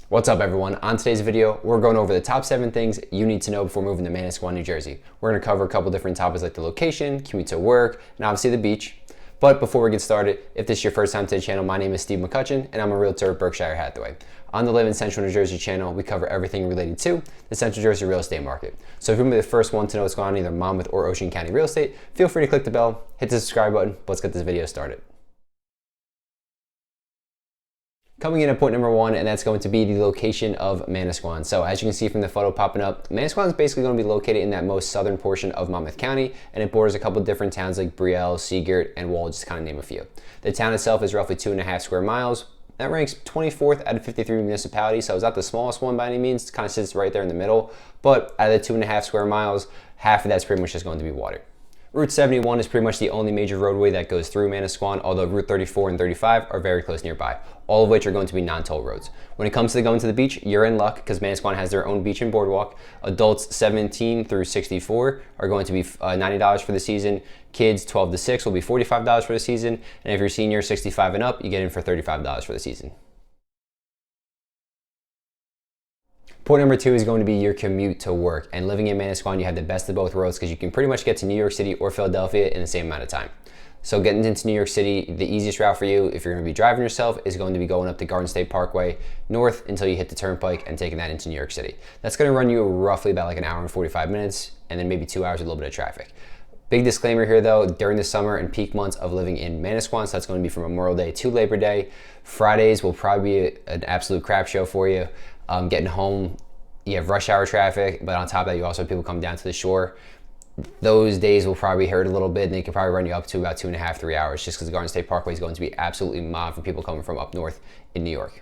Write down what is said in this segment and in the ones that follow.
What's up everyone? On today's video, we're going over the top 7 things you need to know before moving to Manasquan, New Jersey. We're going to cover a couple different topics like the location, commute to work, and obviously the beach. But before we get started, if this is your first time to the channel, my name is Steve McCutcheon and I'm a realtor at Berkshire Hathaway. On the Live in Central New Jersey channel, we cover everything related to the Central Jersey real estate market. So if you're going to be the first one to know what's going on in either Monmouth or Ocean County real estate, feel free to click the bell, hit the subscribe button. Let's get this video started. Coming in at point number 1, and that's going to be the location of Manasquan. So as you can see from the photo popping up, Manasquan is basically going to be located in that most southern portion of Monmouth County, and it borders a couple different towns like Brielle, Seagirt, and Wall, just to kind of name a few. The town itself is roughly 2.5 square miles. That ranks 24th out of 53 municipalities, so it's not the smallest one by any means. It kind of sits right there in the middle, but out of the 2.5 square miles, half of that's pretty much just going to be water. Route 71 is pretty much the only major roadway that goes through Manasquan, although Route 34 and 35 are very close nearby, all of which are going to be non-toll roads. When it comes to going to the beach, you're in luck because Manasquan has their own beach and boardwalk. Adults 17 through 64 are going to be $90 for the season. Kids 12 to 6 will be $45 for the season. And if you're senior 65 and up, you get in for $35 for the season. Point number 2 is going to be your commute to work. And living in Manasquan, you have the best of both worlds because you can pretty much get to New York City or Philadelphia in the same amount of time. So getting into New York City, the easiest route for you, if you're going to be driving yourself, is going to be going up the Garden State Parkway north until you hit the Turnpike and taking that into New York City. That's going to run you roughly about like an hour and 45 minutes and then maybe 2 hours with a little bit of traffic. Big disclaimer here though, during the summer and peak months of living in Manasquan, so that's going to be from Memorial Day to Labor Day. Fridays will probably be an absolute crap show for you. Getting home, you have rush hour traffic, but on top of that, you also have people come down to the shore. Those days will probably hurt a little bit, and they can probably run you up to about 2.5, 3 hours, just because the Garden State Parkway is going to be absolutely mobbed for people coming from up north in New York.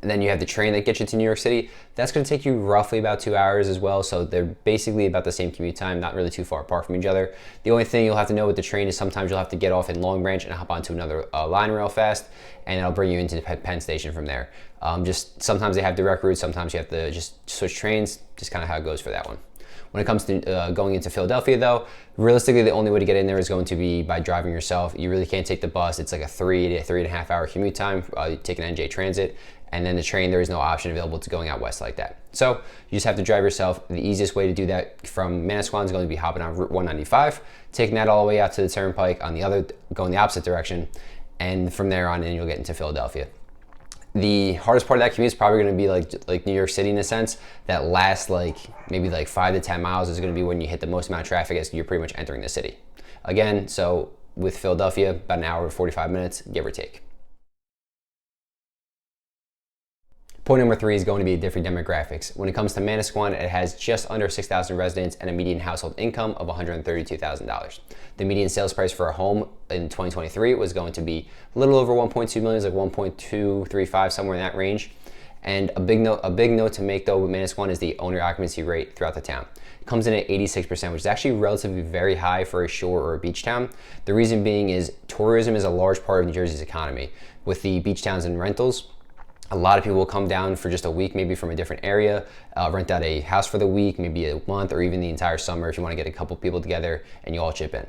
And then you have the train that gets you to New York City. That's going to take you roughly about 2 hours as well, so they're basically about the same commute time, not really too far apart from each other. The only thing you'll have to know with the train is sometimes you'll have to get off in Long Branch and hop onto another line real fast, and it'll bring you into the Penn Station from there. Just sometimes they have direct routes, sometimes you have to just switch trains, just kind of how it goes for that one. When it comes to going into Philadelphia though, realistically the only way to get in there is going to be by driving yourself. You really can't take the bus. It's like a 3 to 3.5 hour commute time. You take an NJ Transit, and then the train, there is no option available to going out west like that. So you just have to drive yourself. The easiest way to do that from Manasquan is going to be hopping on Route 195, taking that all the way out to the Turnpike on the other, going the opposite direction, and from there on in you'll get into Philadelphia. The hardest part of that commute is probably going to be like New York City in a sense. That last maybe 5 to 10 miles is going to be when you hit the most amount of traffic as you're pretty much entering the city. Again, so with Philadelphia, about an hour and 45 minutes, give or take. Point number 3 is going to be different demographics. When it comes to Manasquan, it has just under 6,000 residents and a median household income of $132,000. The median sales price for a home in 2023 was going to be a little over 1.2 million, like 1.235, somewhere in that range. And a big note to make though with Manasquan is the owner occupancy rate throughout the town. It comes in at 86%, which is actually relatively very high for a shore or a beach town. The reason being is tourism is a large part of New Jersey's economy. With the beach towns and rentals, a lot of people will come down for just a week, maybe from a different area, rent out a house for the week, maybe a month, or even the entire summer if you want to get a couple people together and you all chip in.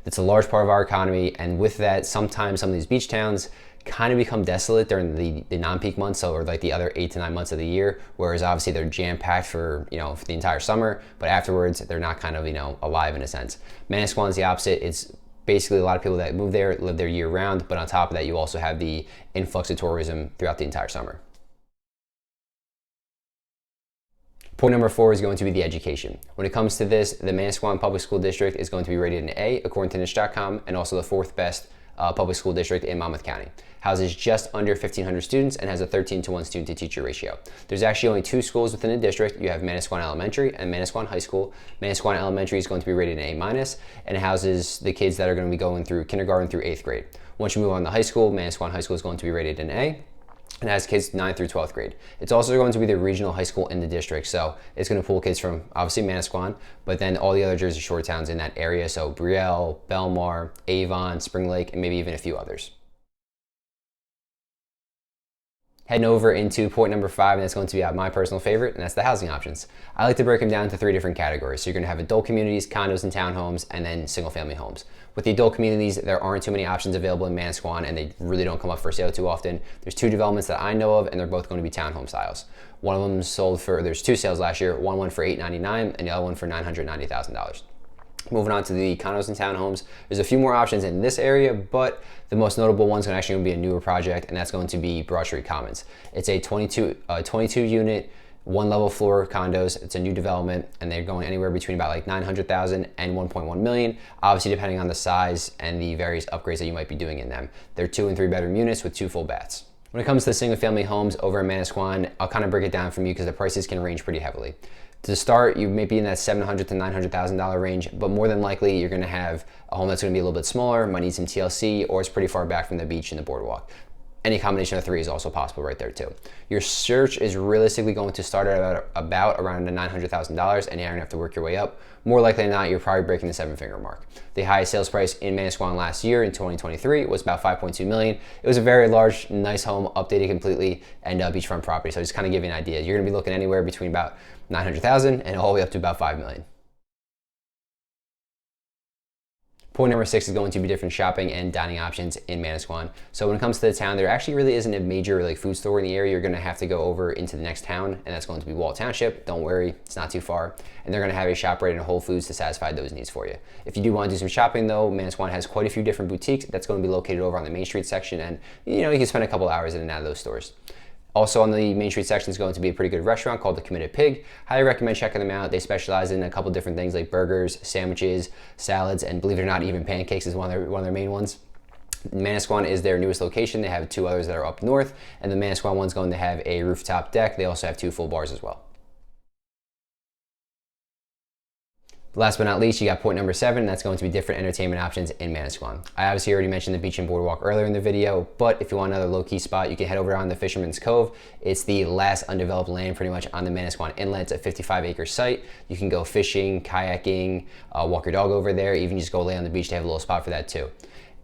It's a large part of our economy, and with that, sometimes some of these beach towns kind of become desolate during the non-peak months, or like the other 8 to 9 months of the year, whereas obviously they're jam-packed for the entire summer, but afterwards they're not kind of alive in a sense. Manasquan is the opposite. It's basically a lot of people that move there live there year round, but on top of that you also have the influx of tourism throughout the entire summer. Point number 4 is going to be the education. When it comes to this, the Manasquan Public School District is going to be rated an A according to niche.com, and also the 4th best public school district in Monmouth County. Houses just under 1,500 students and has a 13-to-1 student to teacher ratio. There's actually only 2 schools within the district. You have Manasquan Elementary and Manasquan High School. Manasquan Elementary is going to be rated an A-, and it houses the kids that are going to be going through kindergarten through 8th grade. Once you move on to high school, Manasquan High School is going to be rated an A, and has kids 9th through 12th grade. It's also going to be the regional high school in the district, so it's going to pull kids from obviously Manasquan, but then all the other Jersey Shore towns in that area, so Brielle, Belmar, Avon, Spring Lake, and maybe even a few others. Heading over into point number 5, and that's going to be my personal favorite, and that's the housing options. I like to break them down into 3 different categories. So you're going to have adult communities, condos and townhomes, and then single family homes. With the adult communities, there aren't too many options available in Manasquan, and they really don't come up for sale too often. There's 2 developments that I know of, and they're both going to be townhome styles. One of them sold for, there's 2 sales last year, one went for $899 and the other one for $990,000. Moving on to the condos and townhomes, there's a few more options in this area, but the most notable one's actually going to be a newer project, and that's going to be Broad Street Commons. It's a 22 unit, 1 level floor condos. It's a new development, and they're going anywhere between about like $900,000 and $1.1 million, obviously depending on the size and the various upgrades that you might be doing in them. They're 2 and 3 bedroom units with 2 full baths. When it comes to the single family homes over in Manasquan, I'll kind of break it down for you because the prices can range pretty heavily. To start, you may be in that $700,000 to $900,000 range, but more than likely you're going to have a home that's going to be a little bit smaller, might need some TLC, or it's pretty far back from the beach and the boardwalk. Any combination of 3 is also possible right there too. Your search is realistically going to start at about around the $900,000, and you're going to have to work your way up. More likely than not, you're probably breaking the 7-figure mark. The highest sales price in Manasquan last year in 2023 was about $5.2 million. It was a very large, nice home, updated completely, and beachfront property. So just kind of give you an idea. You're going to be looking anywhere between about $900,000 and all the way up to about $5 million. Point number 6 is going to be different shopping and dining options in Manasquan. So when it comes to the town, there actually really isn't a major food store in the area. You're going to have to go over into the next town, and that's going to be Wall Township. Don't worry, it's not too far. And they're going to have a ShopRite and a Whole Foods to satisfy those needs for you. If you do want to do some shopping though, Manasquan has quite a few different boutiques that's going to be located over on the Main Street section, and you can spend a couple hours in and out of those stores. Also on the Main Street section is going to be a pretty good restaurant called the Commute Pig. Highly recommend checking them out. They specialize in a couple different things like burgers, sandwiches, salads, and believe it or not, even pancakes is one of their main ones. Manasquan is their newest location. They have 2 others that are up north, and the Manasquan one's going to have a rooftop deck. They also have 2 full bars as well. Last but not least, you got point number 7, and that's going to be different entertainment options in Manasquan. I obviously already mentioned the beach and boardwalk earlier in the video, but if you want another low-key spot, you can head over on the Fisherman's Cove. It's the last undeveloped land pretty much on the Manasquan Inlet. It's a 55-acre site. You can go fishing, kayaking, walk your dog over there, even just go lay on the beach. They have a little spot for that too.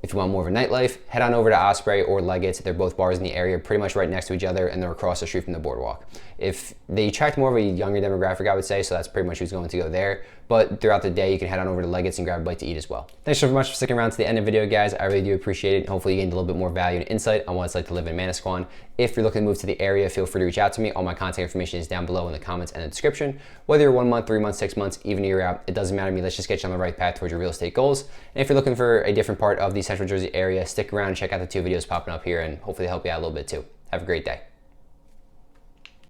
If you want more of a nightlife, head on over to Osprey or Leggett's. They're both bars in the area, pretty much right next to each other, and they're across the street from the boardwalk. If they attract more of a younger demographic, I would say, so that's pretty much who's going to go there. But throughout the day, you can head on over to Leggett's and grab a bite to eat as well. Thanks so much for sticking around to the end of the video, guys. I really do appreciate it. Hopefully you gained a little bit more value and insight on what it's like to live in Manasquan. If you're looking to move to the area, feel free to reach out to me. All my contact information is down below in the comments and the description. Whether you're 1 month, 3 months, 6 months, even a year out, it doesn't matter to me. Let's just get you on the right path towards your real estate goals. And if you're looking for a different part of the Central Jersey area, stick around and check out the 2 videos popping up here, and hopefully they help you out a little bit too. Have a great day.